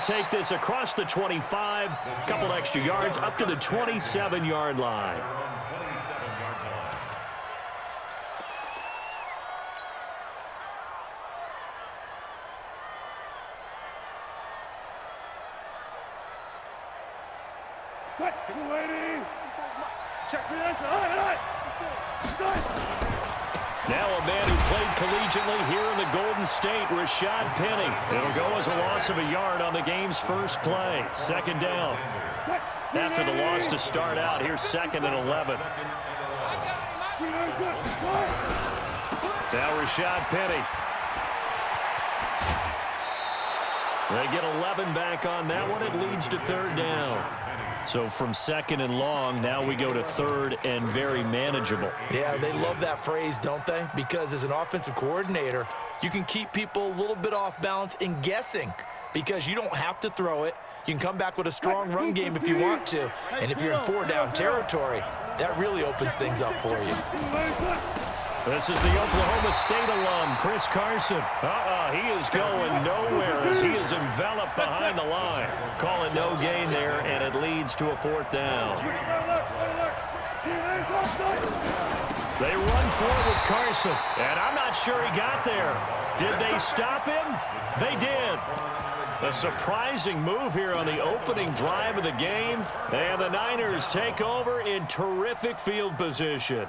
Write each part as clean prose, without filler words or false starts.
take this across the 25, a couple extra yards up to the 27-yard line. Now a man who played collegiately here in the Golden State, Rashad Penny. It'll go as a loss of a yard on the game's first play. Second down. After the loss to start out, here's 2nd and 11. Now Rashad Penny. They get 11 back on that one. It leads to 3rd down. So from 2nd and long, now we go to 3rd and very manageable. Yeah, they love that phrase, don't they? Because as an offensive coordinator, you can keep people a little bit off balance and guessing because you don't have to throw it. You can come back with a strong run game if you want to. And if you're in 4-down territory, that really opens things up for you. This is the Oklahoma State alum, Chris Carson. He is going nowhere as he is enveloped behind the line. Calling no gain there, and it leads to a 4th down. They run forward with Carson, and I'm not sure he got there. Did they stop him? They did. A surprising move here on the opening drive of the game, and the Niners take over in terrific field position.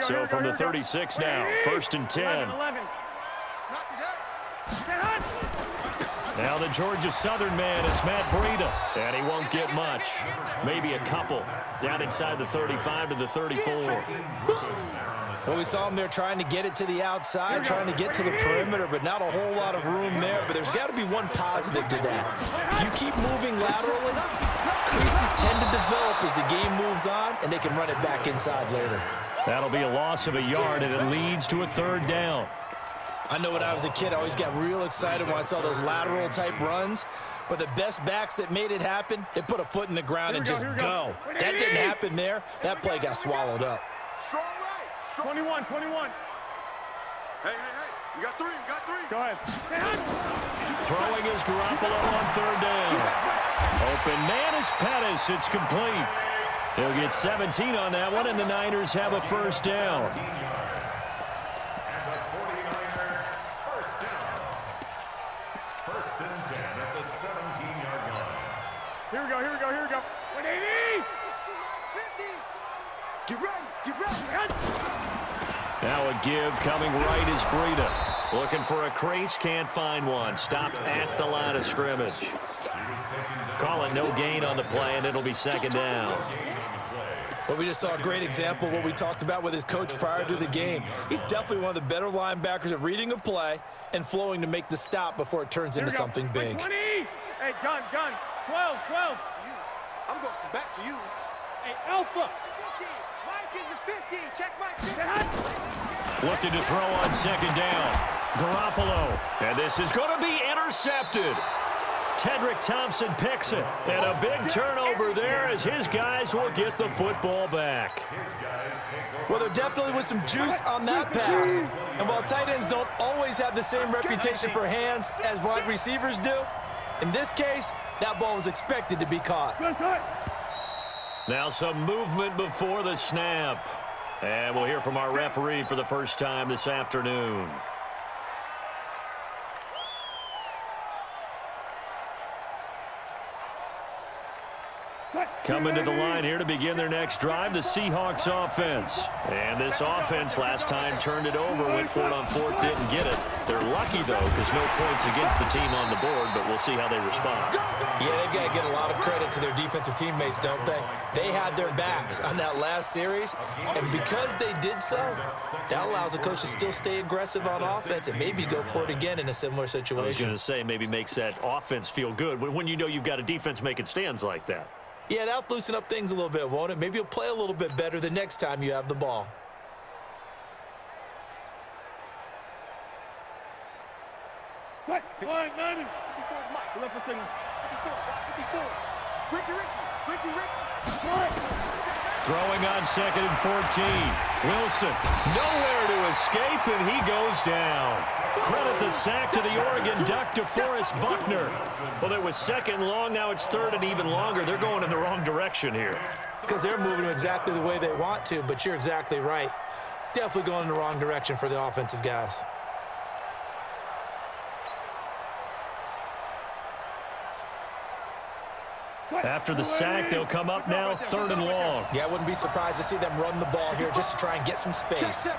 So from the 36 now, 1st and 10. Now the Georgia Southern man, it's Matt Breida, and he won't get much. Maybe a couple. Down inside the 35 to the 34. Well, we saw him there trying to get it to the outside, trying to get to the perimeter, but not a whole lot of room there. But there's got to be one positive to that. If you keep moving laterally, creases tend to develop as the game moves on, and they can run it back inside later. That'll be a loss of a yard, and it leads to a 3rd down. I know when I was a kid, I always got real excited when I saw those lateral-type runs. But the best backs that made it happen, they put a foot in the ground and just go. That didn't happen there. That play got swallowed up. Strong right. 21. Hey. You got three. Go ahead. Throwing is Garoppolo on 3rd down. Open man is Pettis. It's complete. He'll get 17 on that one, and the Niners have a 1st down. Here we go. 180! Get ready. Now a give coming right is Breida. Looking for a crease, can't find one. Stopped at the line of scrimmage. Calling no gain on the play, and it'll be 2nd down. Well, we just saw a great example of what we talked about with his coach prior to the game. He's definitely one of the better linebackers at reading a play and flowing to make the stop before it turns into something big. 20! Hey, gun. 12. I'm going back to you. Hey, Alpha. 50. Mike is a 50. Check Mike 50. Looking to throw on 2nd down. Garoppolo. And this is going to be intercepted. Tedrick Thompson picks it. And a big turnover there as his guys will get the football back. Well, there definitely was some juice on that pass. And while tight ends don't always have the same reputation for hands as wide receivers do, in this case, that ball was expected to be caught. Now some movement before the snap. And we'll hear from our referee for the first time this afternoon. Coming to the line here to begin their next drive, the Seahawks offense. And this offense last time turned it over, went for it on 4th, didn't get it. They're lucky, though, because no points against the team on the board, but we'll see how they respond. Yeah, they've got to get a lot of credit to their defensive teammates, don't they? They had their backs on that last series, and because they did so, that allows the coach to still stay aggressive on offense and maybe go for it again in a similar situation. I was going to say maybe makes that offense feel good when you know you've got a defense making stands like that. Yeah, that'll loosen up things a little bit, won't it? Maybe you'll play a little bit better the next time you have the ball. Throwing on 2nd and 14. Wilson, nowhere to escape, and he goes down. Credit the sack to the Oregon Duck, DeForest Buckner. Well, it was 2nd and long. Now it's 3rd and even longer. They're going in the wrong direction here. Because they're moving exactly the way they want to, but you're exactly right. Definitely going in the wrong direction for the offensive guys. After the sack, they'll come up now 3rd and long. Yeah, I wouldn't be surprised to see them run the ball here just to try and get some space. Let's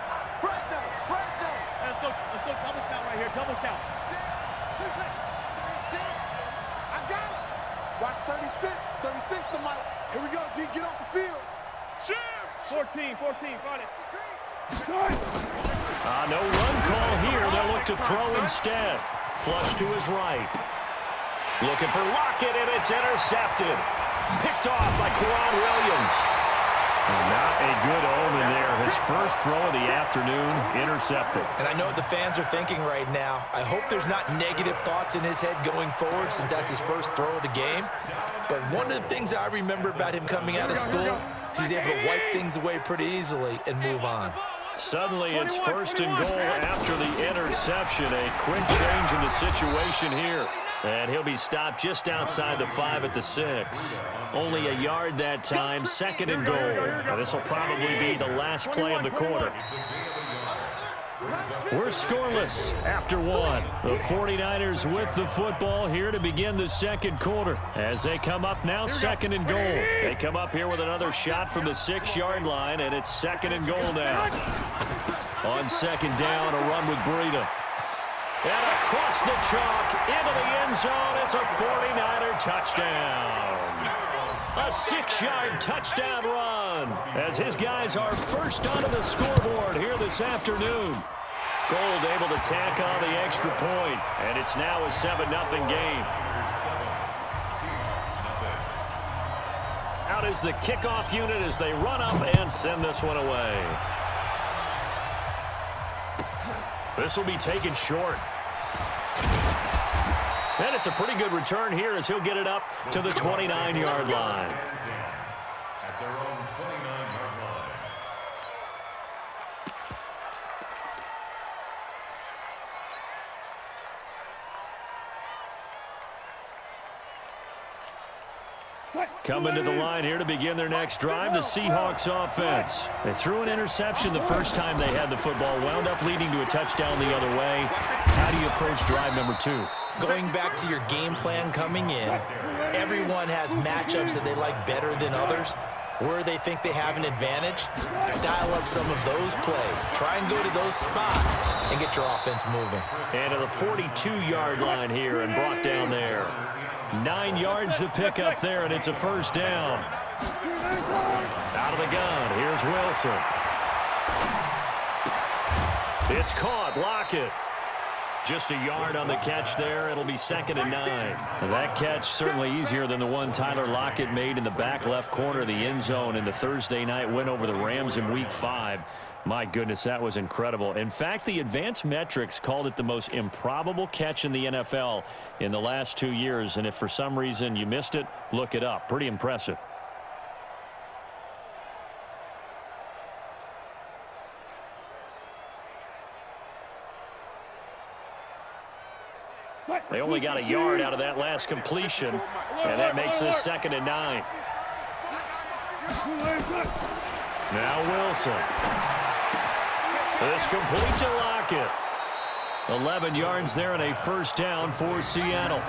go double count right here, double count. 6. I got it. Watch 36. 36 to Mike. Here we go, G. Get off the field. 14, run it. No run call here. They'll look to throw instead. Flush to his right. Looking for Lockett, and it's intercepted. Picked off by Quran Williams. Not a good omen there. His first throw of the afternoon, intercepted. And I know what the fans are thinking right now. I hope there's not negative thoughts in his head going forward since that's his first throw of the game. But one of the things I remember about him coming out of school is he's able to wipe things away pretty easily and move on. Suddenly it's 1st and goal after the interception. A quick change in the situation here. And he'll be stopped just outside the 5 at the 6. Only a yard that time, 2nd and goal. Now, this will probably be the last play of the quarter. We're scoreless after 1. The 49ers with the football here to begin the 2nd quarter. As they come up now, 2nd and goal. They come up here with another shot from the 6-yard line, and it's 2nd and goal now. On 2nd down, a run with Breida. And across the chalk, into the end zone, it's a 49er touchdown. A 6-yard touchdown run as his guys are first onto the scoreboard here this afternoon. Gold able to tack on the extra point, and it's now a 7-0 game. Out is the kickoff unit as they run up and send this one away. This will be taken short. And it's a pretty good return here as he'll get it up to the 29-yard line. At their own 29-yard line. Coming to the line here to begin their next drive, the Seahawks offense. They threw an interception the first time they had the football, wound up leading to a touchdown the other way. How do you approach drive number 2? Going back to your game plan coming in, everyone has matchups that they like better than others. Where they think they have an advantage, dial up some of those plays. Try and go to those spots and get your offense moving. And to the 42-yard line here and brought down there. 9 yards to pick up there, and it's a first down. Out of the gun, here's Wilson. It's caught, Lockett. Just a yard on the catch there. It'll be 2nd and 9. And that catch certainly easier than the one Tyler Lockett made in the back left corner of the end zone in the Thursday night win over the Rams in Week 5. My goodness, that was incredible. In fact, the advanced metrics called it the most improbable catch in the NFL in the last 2 years. And if for some reason you missed it, look it up. Pretty impressive. They only got a yard out of that last completion, and that makes this 2nd and 9. Now Wilson. It's complete to Lockett. 11 yards there and a first down for Seattle.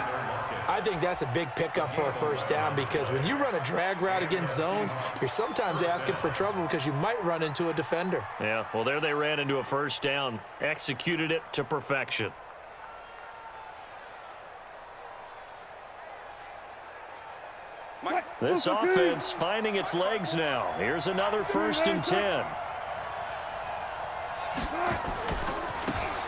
I think that's a big pickup for a first down because when you run a drag route against zone, you're sometimes asking for trouble because you might run into a defender. Yeah, well, there they ran into a first down, executed it to perfection. This offense finding its legs now. Here's another 1st and 10.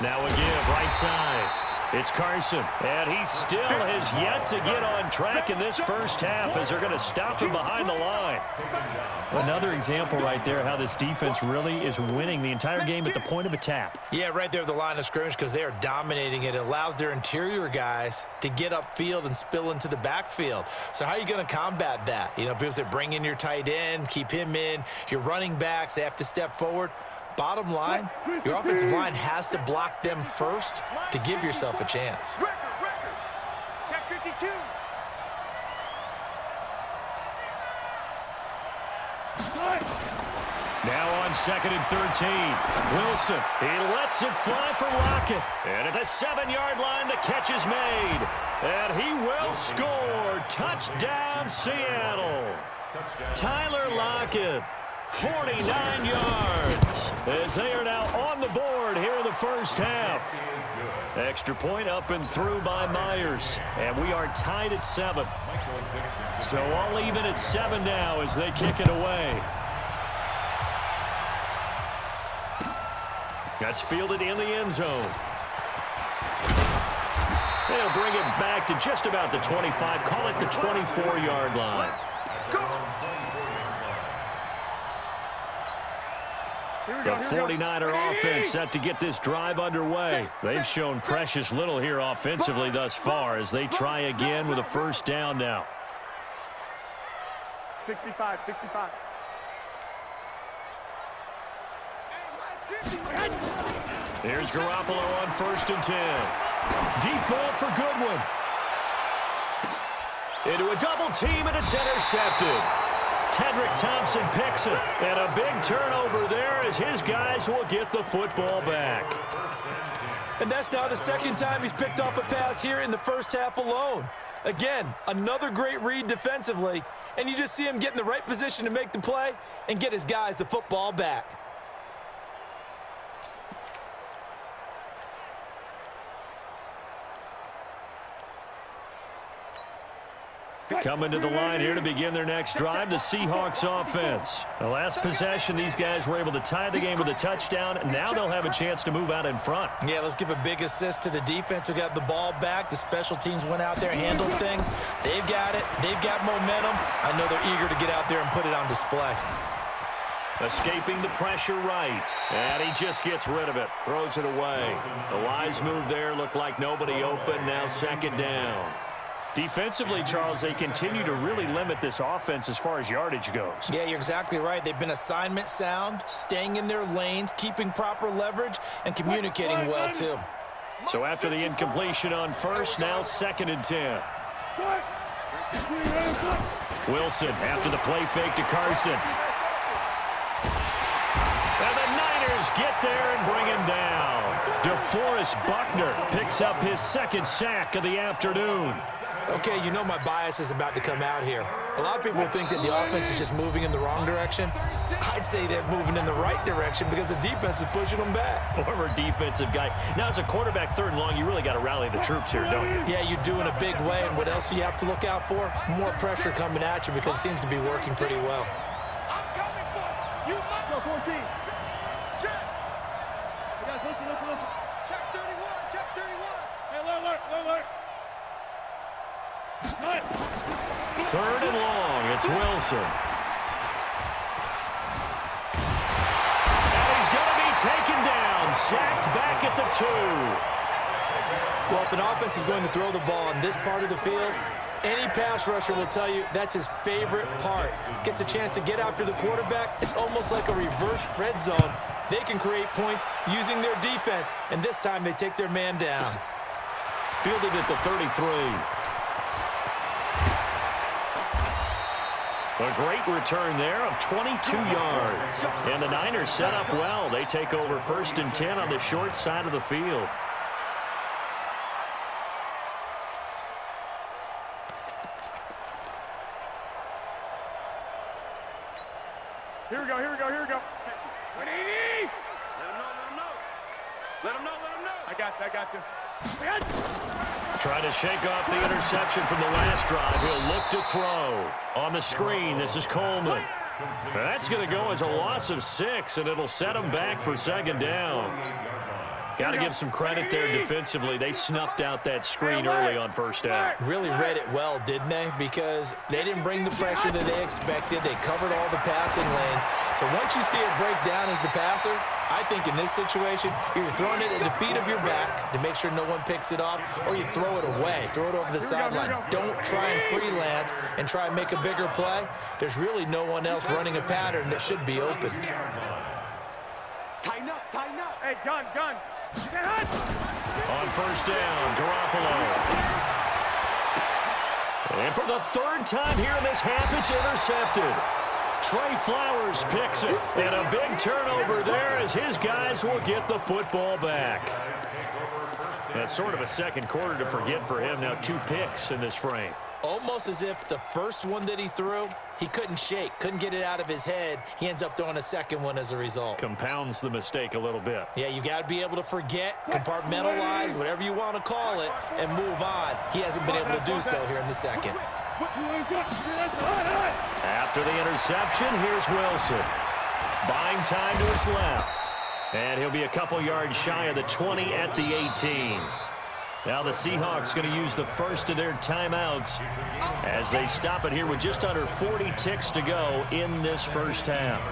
Now a give right side. It's Carson, and he still has yet to get on track in this first half as they're going to stop him behind the line. Another example right there how this defense really is winning the entire game at the point of attack. Yeah, right there at the line of scrimmage because they are dominating it. It allows their interior guys to get upfield and spill into the backfield. So how are you going to combat that? You know, people say bring in your tight end, keep him in. Your running backs, they have to step forward. Bottom line, your offensive line has to block them first to give yourself a chance. Check 52. Now on 2nd and 13. Wilson, he lets it fly for Lockett. And at the 7-yard line, the catch is made. And he will score. Touchdown, Seattle. Tyler Lockett, 49 yards, as they are now on the board here in the first half. Extra point up and through by Myers. And we are tied at 7. So all even at 7 now as they kick it away. That's fielded in the end zone. They'll bring it back to just about the 25. Call it the 24-yard line. The 49er offense set to get this drive underway. They've shown precious little here offensively thus far as they try again with a first down now. 65. Here's Garoppolo on 1st and 10. Deep ball for Goodwin. Into a double team, and it's intercepted. Tedrick Thompson picks it, and a big turnover there as his guys will get the football back. And that's now the second time he's picked off a pass here in the first half alone. Again, another great read defensively, and you just see him get in the right position to make the play and get his guys the football back. Coming to the line here to begin their next drive, the Seahawks offense. The last possession, these guys were able to tie the game with a touchdown. Now they'll have a chance to move out in front. Yeah, let's give a big assist to the defense who got the ball back. The special teams went out there, handled things. They've got it. They've got momentum. I know they're eager to get out there and put it on display. Escaping the pressure right. And he just gets rid of it. Throws it away. The wise move there. Looked like nobody open. Now 2nd down. Defensively, Charles, they continue to really limit this offense as far as yardage goes. Yeah, you're exactly right. They've been assignment sound, staying in their lanes, keeping proper leverage, and communicating well, too. So after the incompletion on 1st, now 2nd and 10. Wilson after the play fake to Carson. And the Niners get there and bring him down. DeForest Buckner picks up his 2nd sack of the afternoon. Okay, you know my bias is about to come out here. A lot of people think that the offense is just moving in the wrong direction. I'd say they're moving in the right direction because the defense is pushing them back. Former defensive guy. Now, as a quarterback 3rd and long, you really got to rally the troops here, don't you? Yeah, you do in a big way. And what else do you have to look out for? More pressure coming at you because it seems to be working pretty well. I'm coming for you. Go 14. Check. Guys, listen. Check 31. Check 31. Hey, alert. 3rd and long. It's Wilson. And he's going to be taken down. Sacked back at the 2. Well, if an offense is going to throw the ball on this part of the field, any pass rusher will tell you that's his favorite part. Gets a chance to get after the quarterback. It's almost like a reverse red zone. They can create points using their defense, and this time they take their man down. Fielded at the 33. A great return there of 22 yards. And the Niners set up well. They take over 1st and 10 on the short side of the field. Here we go. Let him know. I got you. Trying to shake off the interception from the last drive. He'll look to throw. On the screen, this is Coleman. That's going to go as a loss of 6, and it'll set him back for 2nd down. Got to give some credit there defensively. They snuffed out that screen early on first down. Really read it well, didn't they? Because they didn't bring the pressure that they expected. They covered all the passing lanes. So once you see it break down as the passer, I think in this situation, you're throwing it at the feet of your back to make sure no one picks it off, or you throw it away. Throw it over the sideline. Don't try and freelance and try and make a bigger play. There's really no one else running a pattern that should be open. Tighten up, tighten up. Hey, gun. On first down, Garoppolo. And for the third time here in this half, it's intercepted. Trey Flowers picks it. And a big turnover there as his guys will get the football back. That's sort of a second quarter to forget for him. Now 2 picks in this frame. Almost as if the first one that he threw, he couldn't shake, couldn't get it out of his head. He ends up throwing a second one as a result. Compounds the mistake a little bit. Yeah, you got to be able to forget, compartmentalize, whatever you want to call it, and move on. He hasn't been able to do so here in the second. After the interception, here's Wilson. Buying time to his left. And he'll be a couple yards shy of the 20 at the 18. Now the Seahawks going to use the first of their timeouts as they stop it here with just under 40 ticks to go in this first half.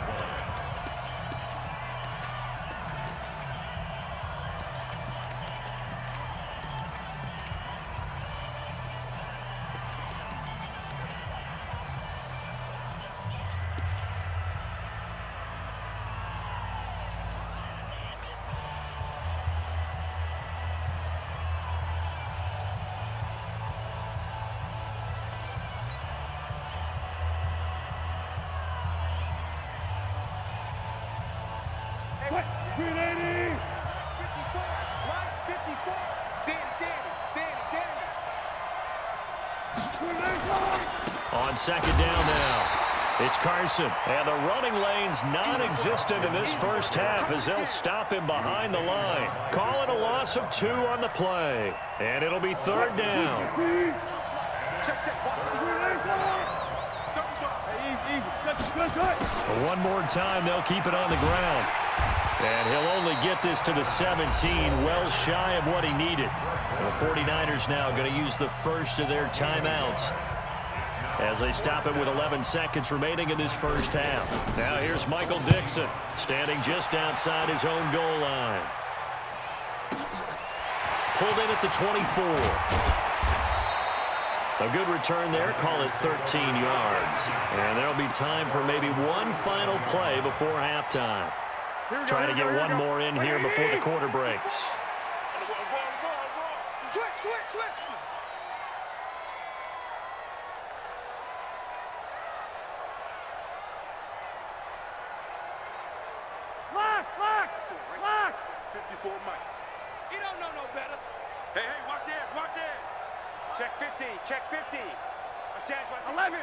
On second down now, it's Carson. And the running lane's non-existent in this first half as they'll stop him behind the line. Call it a loss of 2 on the play. And it'll be third down. One more time, they'll keep it on the ground. And he'll only get this to the 17, well shy of what he needed. The 49ers now going to use the first of their timeouts as they stop it with 11 seconds remaining in this first half. Now here's Michael Dixon standing just outside his own goal line. Pulled in at the 24. A good return there, call it 13 yards. And there'll be time for maybe one final play before halftime. Trying to get one more in here before the quarter breaks. Switch. Lock. 54 Mike. He don't know no better. Hey, watch it. Check 50. Watch edge. 11.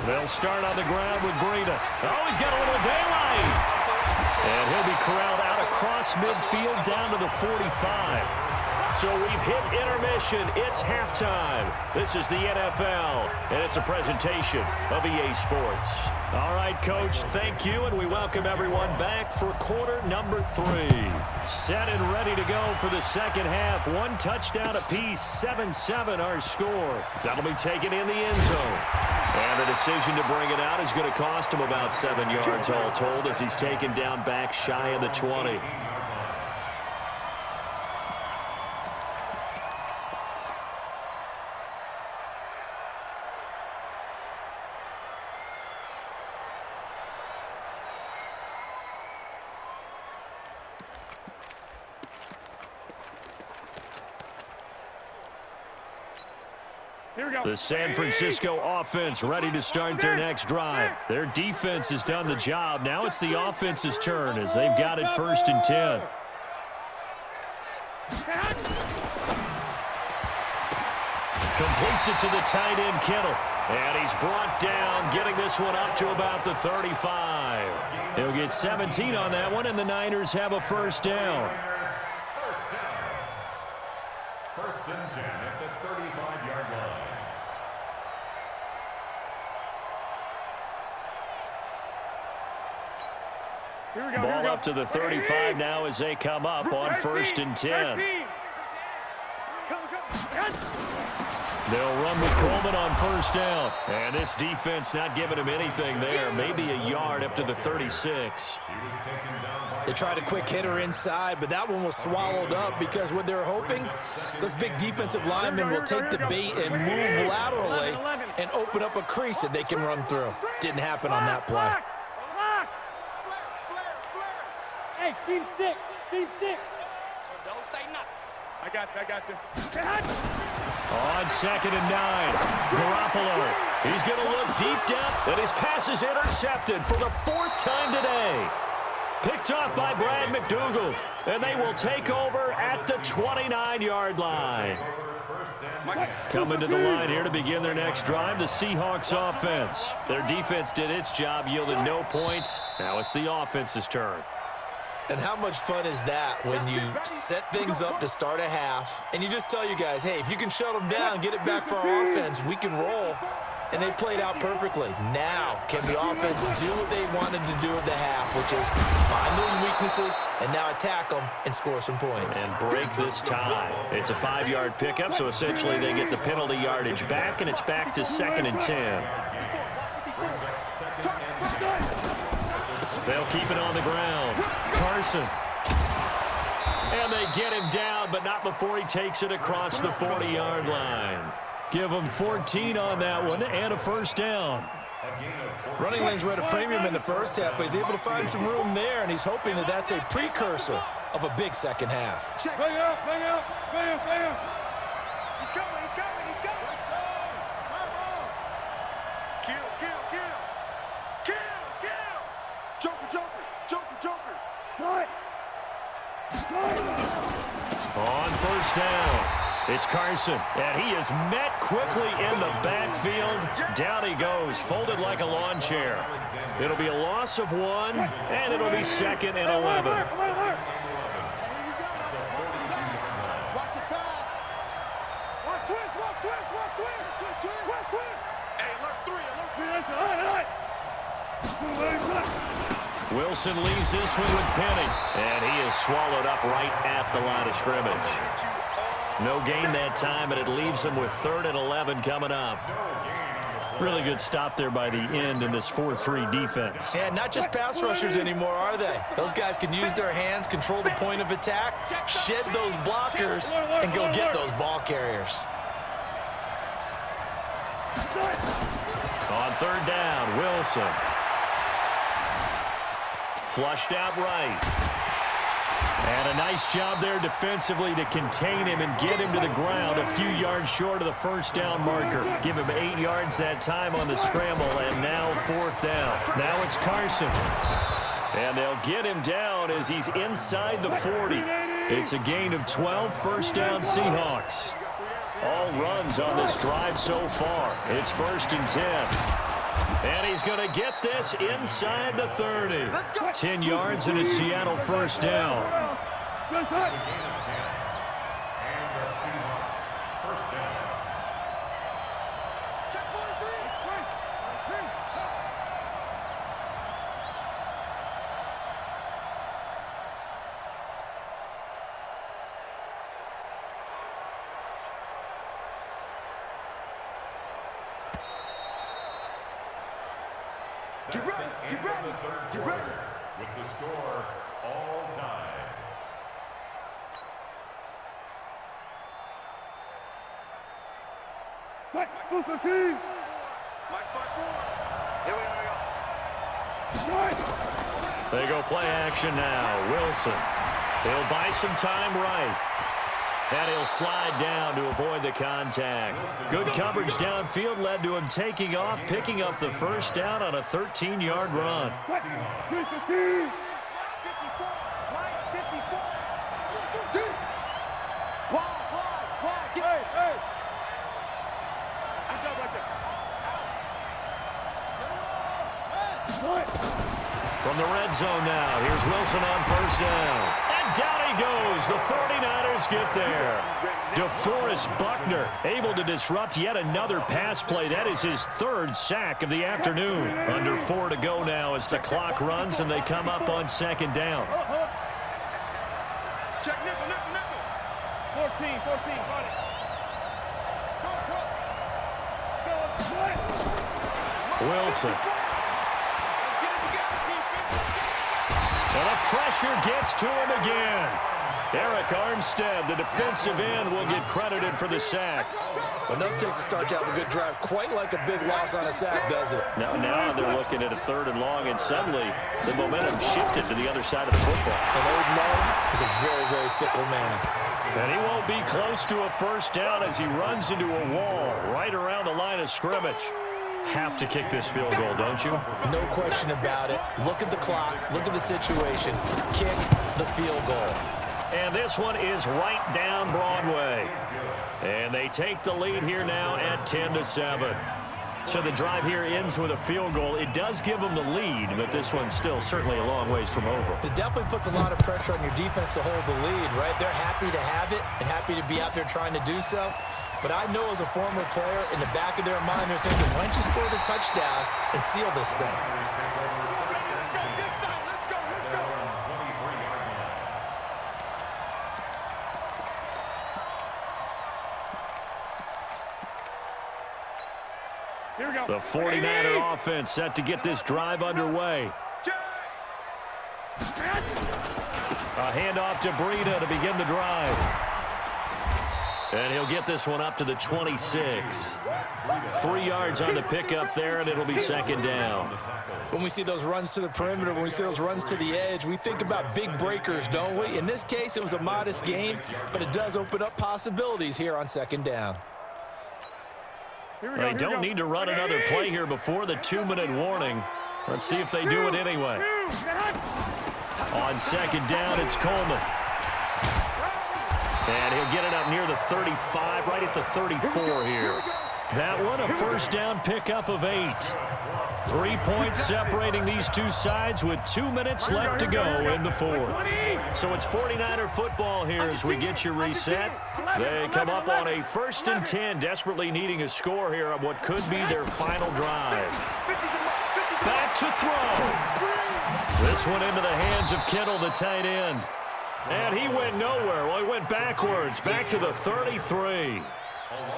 They'll start on the ground with Breida. Oh, he's got a little daylight. And he'll be corralled out across midfield down to the 45. So we've hit intermission. It's halftime. This is the NFL, and it's a presentation of EA Sports. All right, Coach, thank you, and we welcome everyone back for quarter number 3. Set and ready to go for the second half. 1 touchdown apiece, 7-7 our score. That'll be taken in the end zone. And the decision to bring it out is going to cost him about 7 yards all told as he's taken down back shy of the 20. The San Francisco offense ready to start their next drive. Their defense has done the job. Now it's the offense's turn as they've got it 1st and 10. Completes it to the tight end, Kittle. And he's brought down, getting this one up to about the 35. He'll get 17 on that one, and the Niners have a first down. First and 10 at the 35-yard line. Ball up to the 35 now as they come up on 1st and 10. They'll run with Coleman on 1st down. And this defense not giving him anything there. Maybe a yard up to the 36. They tried a quick hitter inside, but that one was swallowed up because what they're hoping, those big defensive linemen will take the bait and move laterally and open up a crease that they can run through. Didn't happen on that play. Hey, seam 6. Seam 6. Don't say nothing. I got you. On 2nd and 9, Garoppolo. He's going to look deep down, and his pass is intercepted for the 4th time today. Picked off by Brad McDougal, and they will take over at the 29-yard line. Coming to the line here to begin their next drive, the Seahawks offense. Their defense did its job, yielded no points. Now it's the offense's turn. And how much fun is that when you set things up to start a half, and you just tell you guys, hey, if you can shut them down, get it back for our offense, we can roll. And they played out perfectly. Now, can the offense do what they wanted to do at the half, which is find those weaknesses and now attack them and score some points. And break this tie. It's a 5-yard pickup, so essentially they get the penalty yardage back, and it's back to 2nd and 10. They'll keep it on the ground. Carson. And they get him down, but not before he takes it across the 40-yard line. Give him 14 on that one and a 1st down. Running lanes were at a premium in the first half, but he's able to find some room there, and he's hoping that that's a precursor of a big second half. Bang out. He's coming. Joker. What? On 1st down, it's Carson, and he is met quickly in the backfield. Down he goes, folded like a lawn chair. It'll be a loss of 1, and it'll be 2nd and 11. Watch the pass. Watch twist. Hey, alert 3. Wilson leaves this one with Penny, and he is swallowed up right at the line of scrimmage. No gain that time, and it leaves him with 3rd and 11 coming up. Really good stop there by the end in this 4-3 defense. Yeah, not just pass rushers anymore, are they? Those guys can use their hands, control the point of attack, shed those blockers, and go get those ball carriers. On 3rd down, Wilson. Flushed out right. And a nice job there defensively to contain him and get him to the ground a few yards short of the 1st down marker. Give him 8 yards that time on the scramble, and now 4th down. Now it's Carson. And they'll get him down as he's inside the 40. It's a gain of 12, 1st down Seahawks. All runs on this drive so far. It's 1st and 10. And he's going to get this inside the 30. 10 yards and a Seattle 1st down. Get ready. With the score all time. They go play action now. Wilson. He'll buy some time right. And he'll slide down to avoid the contact. Good coverage downfield led to him taking off, picking up the 1st down on a 13-yard run. From the red zone now, here's Wilson on 1st down. And down he goes. The 49ers get there. DeForest Buckner able to disrupt yet another pass play. That is his third sack of the afternoon. Under 4 to go now as the clock runs and they come up on second down. Check nickel, nickel, nickel. 14, got it. Wilson. And the pressure gets to him again. Eric Armstead, the defensive end, will get credited for the sack. Enough takes to start to have a good drive, quite like a big loss on a sack, does it? Now they're looking at a 3rd and long, and suddenly the momentum shifted to the other side of the football. And old Mo is a very, very fickle man. And he won't be close to a first down as he runs into a wall right around the line of scrimmage. Have to kick this field goal, don't you? No question about it. Look at the clock. Look at the situation. Kick the field goal. And this one is right down Broadway. And they take the lead here now at 10-7. So the drive here ends with a field goal. It does give them the lead, but this one's still certainly a long ways from over. It definitely puts a lot of pressure on your defense to hold the lead, right? They're happy to have it and happy to be out there trying to do so. But I know as a former player, in the back of their mind, they're thinking, why don't you score the touchdown and seal this thing? Here we go. The 49er offense set to get this drive underway. A handoff to Breida to begin the drive. And he'll get this one up to the 26. 3 yards on the pickup there, and it'll be second down. When we see those runs to the perimeter, when we see those runs to the edge, we think about big breakers, don't we? In this case, it was a modest gain, but it does open up possibilities here on second down. They don't need to run another play here before the 2-minute warning. Let's see if they do it anyway. On second down, it's Coleman. And he'll get it up near the 35, right at the 34 here. That one, a first down pickup of 8. 3 points separating these two sides with 2 minutes left to go in the fourth. So it's 49er football here as we get you reset. They come up on a 1st and 10, desperately needing a score here on what could be their final drive. Back to throw. This one into the hands of Kittle, the tight end. And he went nowhere. Well, he went backwards, back to the 33.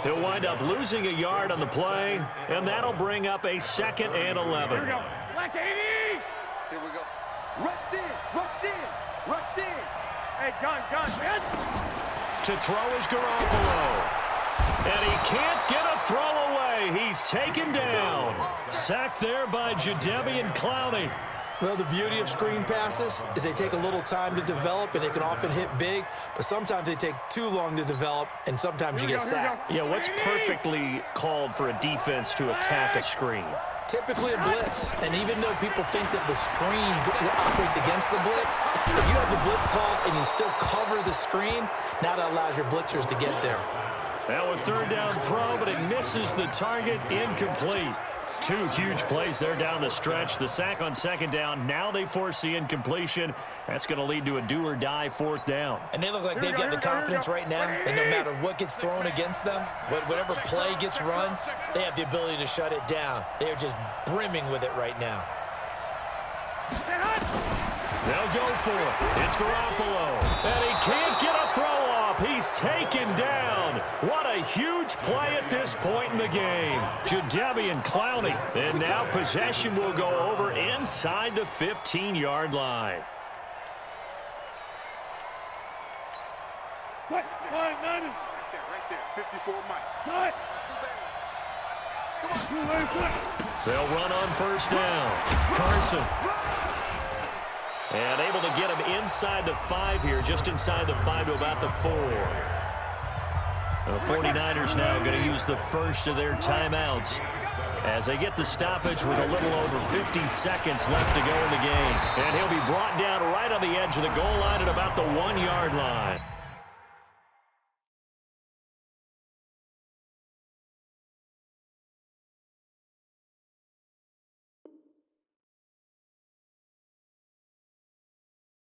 He'll wind up losing a yard on the play, and that'll bring up a 2nd and 11. Here we go. Black 80. Here we go. Rush in. Hey, gun, man. To throw is Garoppolo. And he can't get a throw away. He's taken down. Sacked there by Jadeveon Clowney. Well, the beauty of screen passes is they take a little time to develop, and they can often hit big, but sometimes they take too long to develop, and sometimes you get sacked. Yeah, what's perfectly called for a defense to attack a screen? Typically a blitz, and even though people think that the screen operates against the blitz, if you have the blitz called and you still cover the screen, now that allows your blitzers to get there. Now a 3rd down throw, but it misses the target, incomplete. 2 huge plays there down the stretch. The sack on second down. Now they force the incompletion. That's going to lead to a do-or-die 4th down. And they look like they've got the confidence right now that no matter what gets thrown against them, whatever play gets run, they have the ability to shut it down. They are just brimming with it right now. They'll go for it. It's Garoppolo. And he can't get a throw off. He's taken down. What a huge play at this point in the game. Jadeveon Clowney. And now possession will go over inside the 15-yard line. What? Right there. 54 Mike. Cut. They'll run on 1st down. Carson. And able to get him inside the 5 here, just inside the 5 to about the 4. The 49ers now going to use the first of their timeouts as they get the stoppage with a little over 50 seconds left to go in the game. And he'll be brought down right on the edge of the goal line at about the 1-yard line.